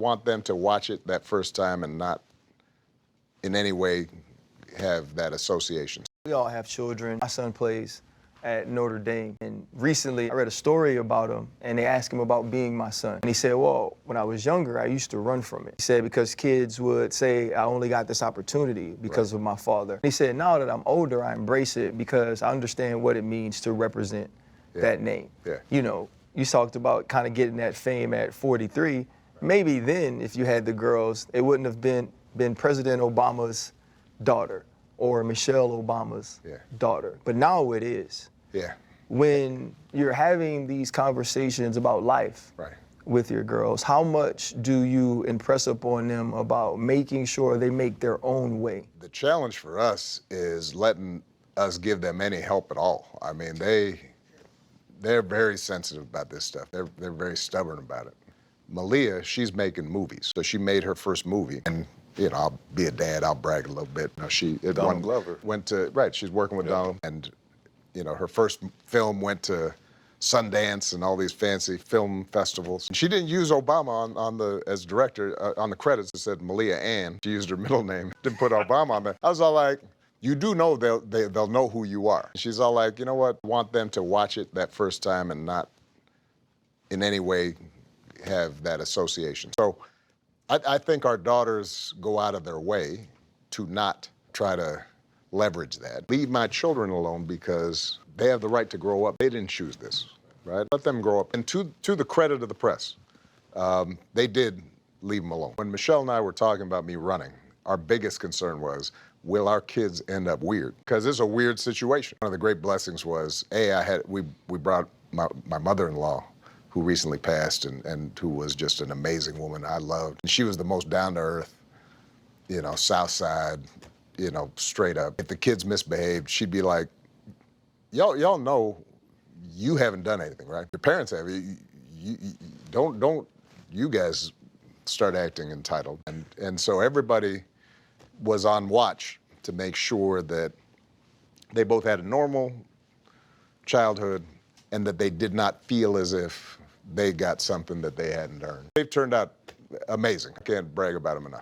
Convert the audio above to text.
want them to watch it that first time and not in any way have that association. We all have children. My son plays at Notre Dame, and recently I read a story about him, and they asked him about being my son. And he said, well, when I was younger, I used to run from it. He said, because kids would say, I only got this opportunity because of my father. He said, now that I'm older, I embrace it because I understand what it means to represent that name. You know, you talked about kind of getting that fame at 43. Maybe then, if you had the girls, it wouldn't have been President Obama's daughter or Michelle Obama's daughter. But now it is. When you're having these conversations about life with your girls, how much do you impress upon them about making sure they make their own way? The challenge for us is letting us give them any help at all. I mean, they're very sensitive about this stuff. They're very stubborn about it. Malia, she's making movies. So she made her first movie. And you know, I'll be a dad, I'll brag a little bit. You know, Donald Glover. Went to, she's working with Donald. And, you know, her first film went to Sundance and all these fancy film festivals. She didn't use Obama as director. On the credits, it said Malia Ann. She used her middle name, didn't put Obama on there. I was all like, you do know they'll know who you are. She's all like, you know what, I want them to watch it that first time and not in any way have that association. So I think our daughters go out of their way to not try to leverage that. Leave my children alone because they have the right to grow up. They didn't choose this, right? Let them grow up. And to the credit of the press, they did leave them alone. When Michelle and I were talking about me running, our biggest concern was, will our kids end up weird? Because it's a weird situation. One of the great blessings was, we brought my mother-in-law, who recently passed and who was just an amazing woman I loved. And she was the most down-to-earth, you know, South Side, you know, straight up. If the kids misbehaved, she'd be like, y'all know you haven't done anything, right? Your parents have. Don't you guys start acting entitled. And so everybody was on watch to make sure that they both had a normal childhood and that they did not feel as if they got something that they hadn't earned. They've turned out amazing. I can't brag about them enough.